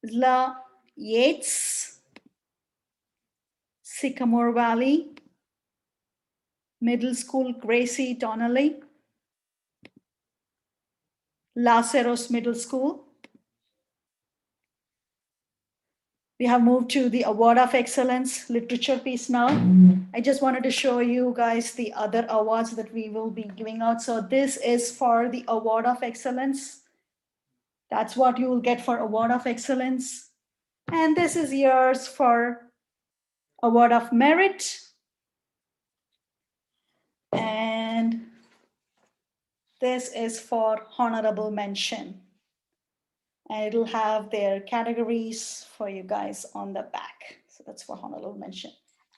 Isla Yates, Sycamore Valley. Middle school, Gracie Donnelly, Laceros Middle School. We have moved to the Award of Excellence literature piece now. I just wanted to show you guys the other awards that we will be giving out. So this is for the Award of Excellence. That's what you will get for Award of Excellence. And this is yours for Award of Merit. And this is for Honorable Mention. And it'll have their categories for you guys on the back. So that's for honorable mention.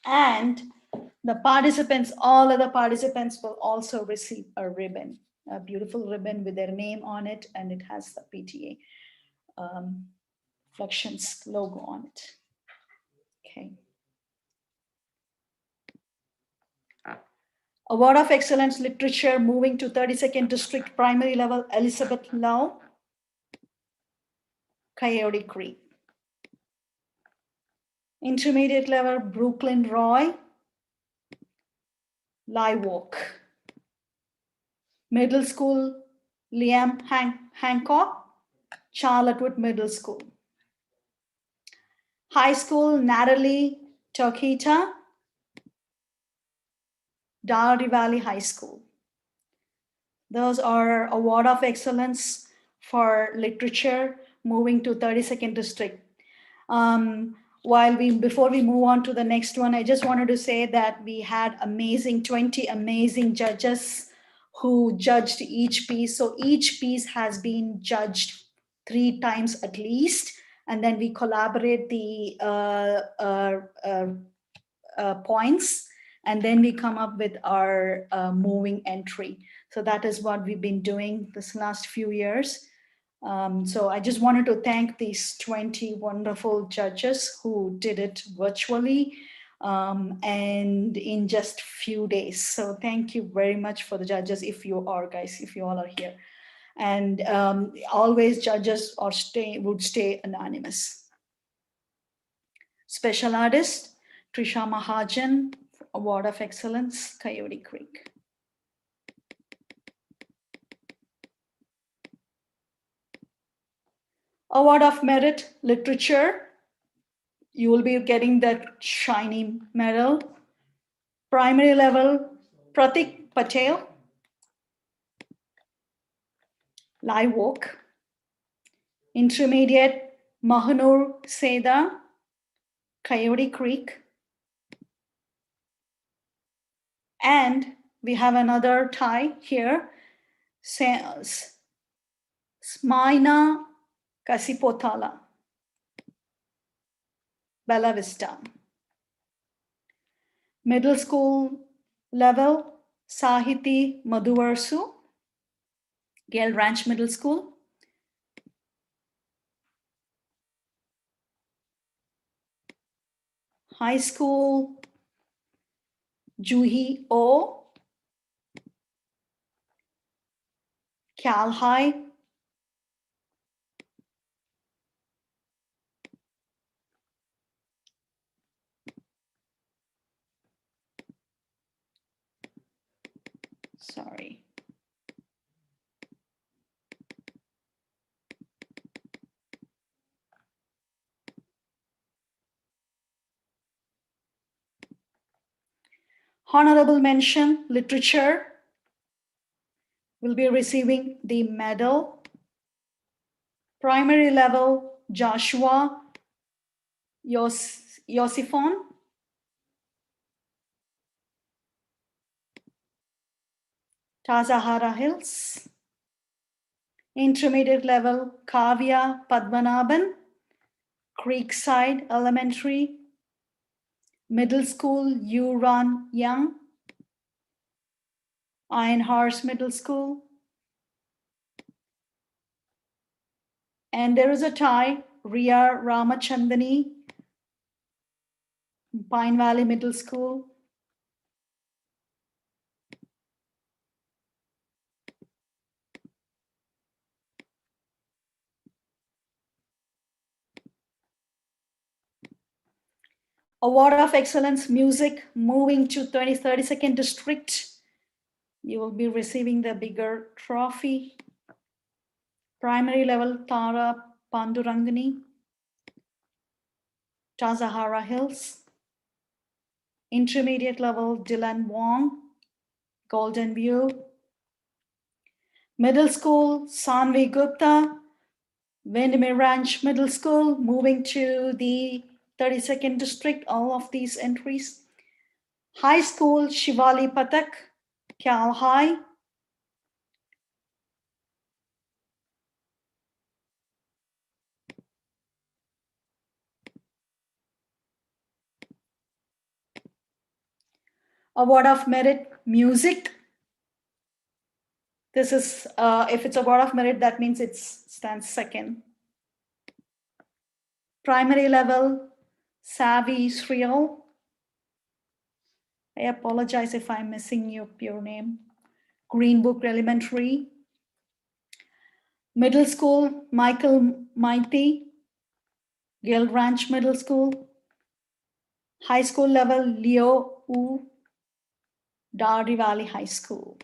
And the participants, all other participants will also receive a ribbon, a beautiful ribbon with their name on it, and it has the PTA Reflections logo on it. Okay. Award of Excellence Literature, moving to 32nd District Primary Level, Elizabeth Lau, Coyote Creek. Intermediate level, Brooklyn Roy, Live Walk. Middle school, Liam Hancock, Charlottewood Middle School. High school, Natalie Tokita, Dari Valley High School. Those are Award of Excellence for Literature, moving to 32nd District. Before we move on to the next one, I just wanted to say that we had 20 amazing judges who judged each piece. So each piece has been judged 3 times at least, and then we collaborate the points, and then we come up with our moving entry. So that is what we've been doing this last few years. So I just wanted to thank these 20 wonderful judges who did it virtually and in just few days. So thank you very much for the judges, if you all are here. And always judges would stay anonymous. Special artist, Trisha Mahajan, Award of Excellence, Coyote Creek. Award of Merit, Literature. You will be getting that shiny medal. Primary level, Pratik Patel, Live Walk. Intermediate, Mahanur Seda, Coyote Creek. And we have another tie here, Smaina Kasipotala, Bella Vista. Middle school level, Sahiti Madhuvarsu, Gale Ranch Middle School. High school, Juhi O, Cal High. Honorable mention, literature, will be receiving the medal. Primary level, Joshua Yosifon. Tazahara Hills. Intermediate level, Kavya Padmanabhan, Creekside Elementary. Middle school, Yuran Young, Iron Horse Middle School. And there is a tie, Ria Ramachandani, Pine Valley Middle School. Award of Excellence Music, moving to 32nd District. You will be receiving the bigger trophy. Primary level, Tara Pandurangani, Tazahara Hills. Intermediate level, Dylan Wong, Golden View. Middle school, Sanvi Gupta, Windermere Ranch Middle School, moving to the 32nd District, all of these entries. High school, Shivali Patak, Cal High. Award of Merit, Music. This is, if it's award of merit, that means it stands second. Primary level, Savi Sriel. I apologize if I'm missing your name. Greenbrook Elementary. Middle school, Michael Mighty, Guild Ranch Middle School. High school level, Leo Wu, Dardy Valley High School.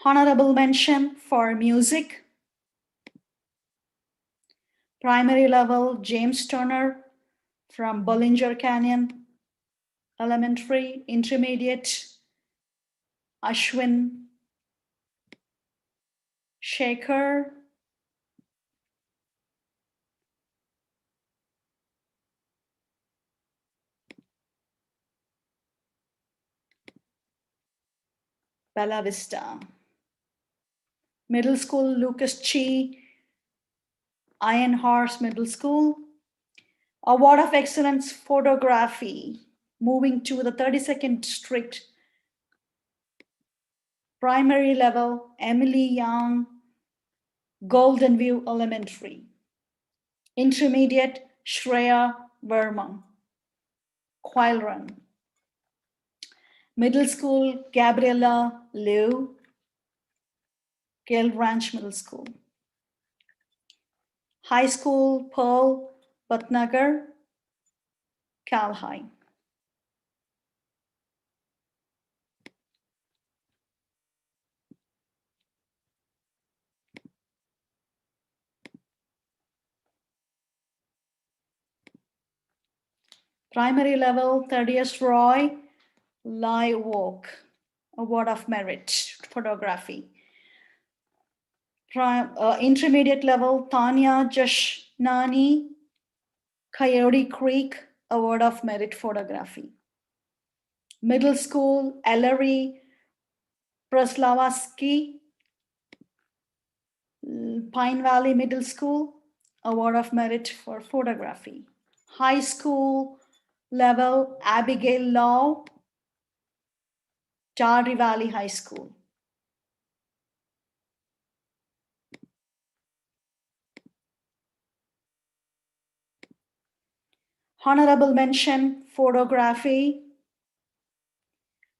Honorable mention for music. Primary level, James Turner from Bollinger Canyon Elementary. Intermediate, Ashwin Shekhar. Bella Vista. Middle school, Lucas Chi, Iron Horse Middle School. Award of Excellence, Photography, moving to the 32nd District. Primary level, Emily Young, Golden View Elementary. Intermediate, Shreya Verma, Quail Run. Middle school, Gabriella Liu, Guild Ranch Middle School. High school, Pearl Bhatnagar, Cal High. Primary level, Thaddeus Roy, Live Walk, Award of Merit, Photography. Intermediate level, Tanya Jashnani, Coyote Creek, Award of Merit, Photography. Middle school, Ellery Preslavaski, Pine Valley Middle School, Award of Merit for Photography. High school level, Abigail Law, Dardy Valley High School. Honorable mention, Photography.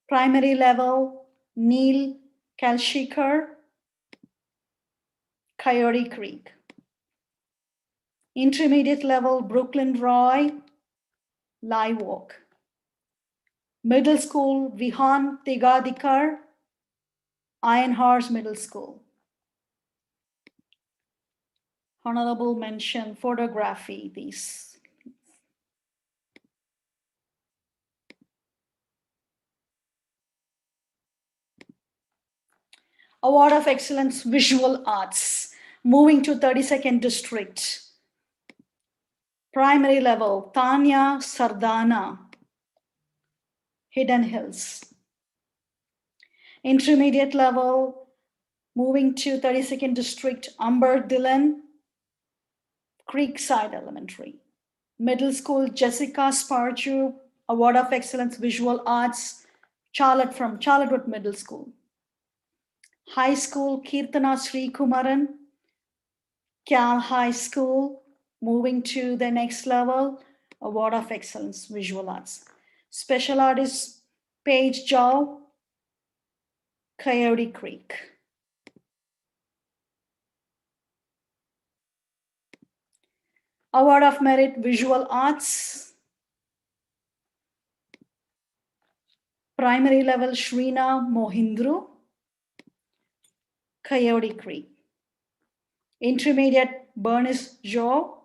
Primary level, Neil Kalshikar, Coyote Creek. Intermediate level, Brooklyn Roy, Live Walk. Middle school, Vihan Tigadikar, Iron Horse Middle School. Honorable mention, photography, these. Award of Excellence, Visual Arts, moving to 32nd District. Primary level, Tanya Sardana, Hidden Hills. Intermediate level, moving to 32nd District, Amber Dillon, Creekside Elementary. Middle school, Jessica Sparju, Award of Excellence, Visual Arts, Charlotte from Charlottewood Middle School. High school, Kirtana Sri Kumaran, Cal High School, moving to the next level, Award of Excellence, Visual Arts. Special artist, Paige Jow, Coyote Creek. Award of Merit, Visual Arts. Primary level, Shrina Mohindru, Coyote Creek. Intermediate, Bernice Joe,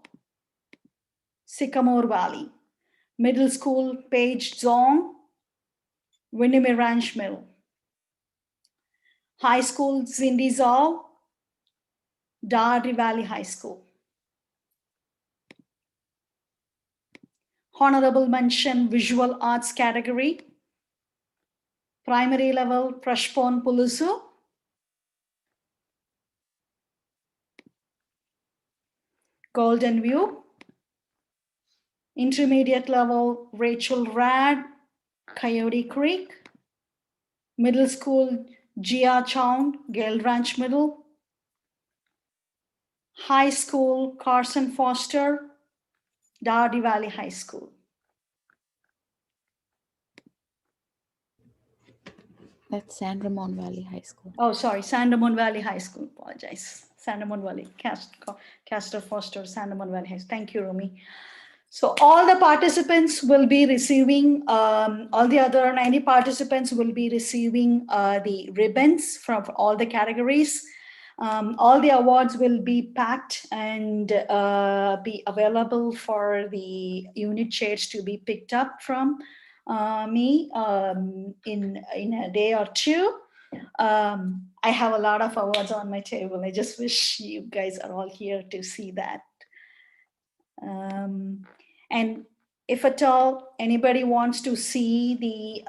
Sycamore Valley. Middle school, Paige Zong, Windermere Ranch Mill. High school, Cindy Zhao, Dardy Valley High School. Honorable mention, Visual Arts category. Primary level, Prashpon Pulusu. Golden View. Intermediate level, Rachel Rad, Coyote Creek. Middle school, Jia Chown, Gale Ranch Middle. High school, Carson Foster, Dardy Valley High School. That's San Ramon Valley High School. Oh, sorry, San Ramon Valley High School, apologize. San Ramon Valley, Castor Foster, San Ramon Valley High School. Thank you, Rumi. So all the participants will be receiving, all the other 90 participants will be receiving the ribbons from all the categories. All the awards will be packed and be available for the unit chairs to be picked up from me in a day or two. I have a lot of awards on my table. I just wish you guys are all here to see that. And if at all anybody wants to see the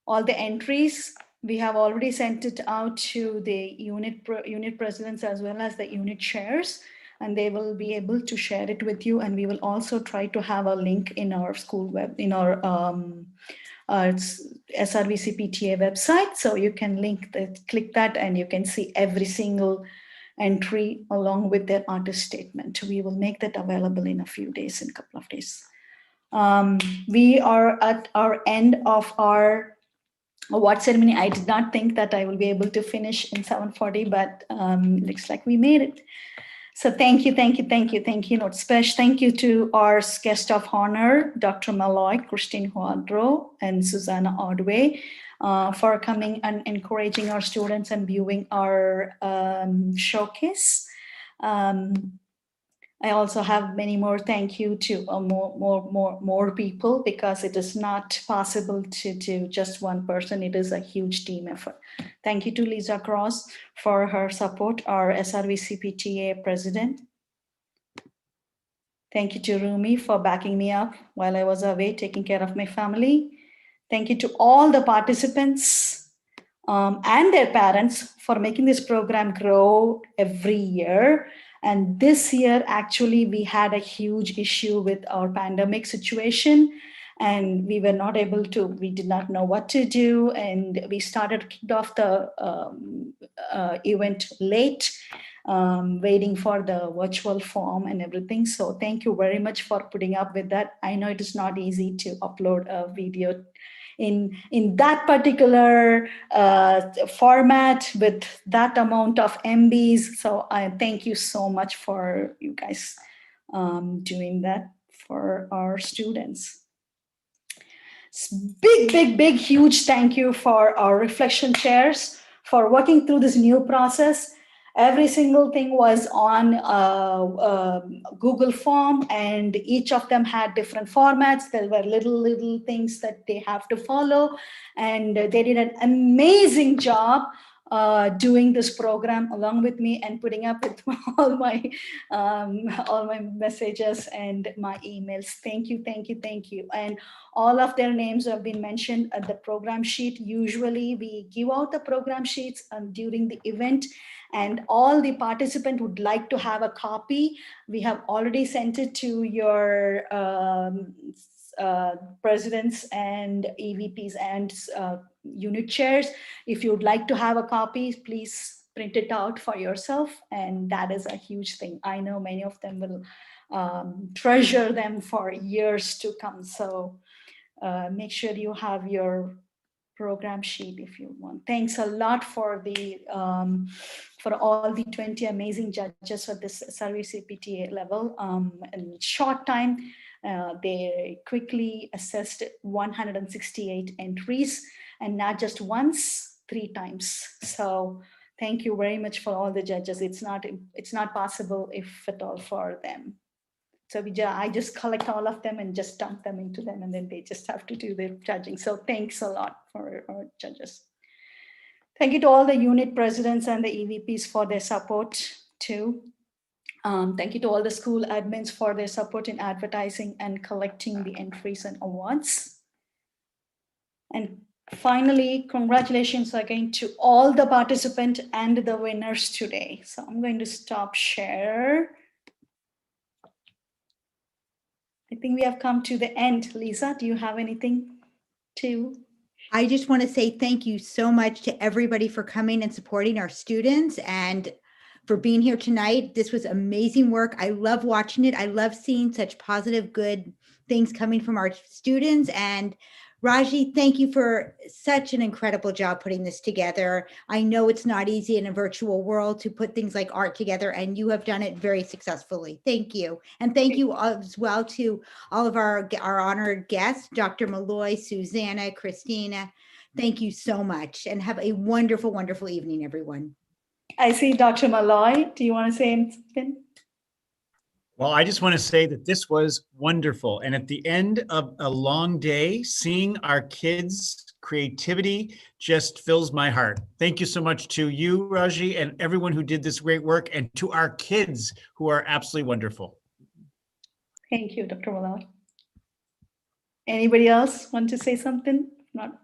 all the entries, we have already sent it out to the unit presidents as well as the unit chairs, and they will be able to share it with you. And we will also try to have a link in our school web, in our SRVC PTA website. So you can click that and you can see every single entry along with their artist statement. We will make that available in a few days, in a couple of days. We are at our end of our award ceremony. I did not think that I will be able to finish in 7:40, but looks like we made it. So thank you. Not special thank you to our guest of honor, Dr. Malloy, Christine Huadro, and Susanna Ordway, for coming and encouraging our students and viewing our showcase. I also have many more thank you to more people, because it is not possible to do just one person. It is a huge team effort. Thank you to Lisa Cross for her support, our SRVC PTA president. Thank you to Rumi for backing me up while I was away taking care of my family. Thank you to all the participants and their parents for making this program grow every year. And this year, actually, we had a huge issue with our pandemic situation, and we were not able to, we did not know what to do. And we kicked off the event late, waiting for the virtual form and everything. So thank you very much for putting up with that. I know it is not easy to upload a video in that particular format with that amount of MBs. So I thank you so much for you guys doing that for our students. Big, huge thank you for our reflection chairs for working through this new process. every single thing was on Google form, and each of them had different formats. There were little things that they have to follow, and they did an amazing job doing this program along with me and putting up with all my messages and my emails. Thank you, thank you, thank you. And all of their names have been mentioned at the program sheet. Usually we give out the program sheets during the event, and all the participant would like to have a copy. We have already sent it to your presidents and EVPs and unit chairs. If you'd like to have a copy, please print it out for yourself. And that is a huge thing. I know many of them will treasure them for years to come. So make sure you have your program sheet if you want. Thanks a lot for the for all the 20 amazing judges for this SRV CPTA level. In short time, they quickly assessed 168 entries, and not just once, 3 times. So thank you very much for all the judges. It's not possible if at all for them. So I just collect all of them and just dump them into them, and then they just have to do their judging. So thanks a lot for our judges. Thank you to all the unit presidents and the EVPs for their support too. Thank you to all the school admins for their support in advertising and collecting the entries and awards. And finally, congratulations again to all the participants and the winners today. So I'm going to stop share. I think we have come to the end. Lisa, do you have anything to? I just want to say thank you so much to everybody for coming and supporting our students and for being here tonight. This was amazing work. I love watching it. I love seeing such positive, good things coming from our students. And Raji, thank you for such an incredible job putting this together. I know it's not easy in a virtual world to put things like art together, and you have done it very successfully. Thank you. And thank you as well to all of our honored guests, Dr. Malloy, Susanna, Christina. Thank you so much, and have a wonderful, wonderful evening, everyone. I see Dr. Malloy. Do you want to say anything? Well, I just want to say that this was wonderful. And at the end of a long day, seeing our kids' creativity just fills my heart. Thank you so much to you, Raji, and everyone who did this great work, and to our kids who are absolutely wonderful. Thank you, Dr. Malloy. Anybody else want to say something? Not.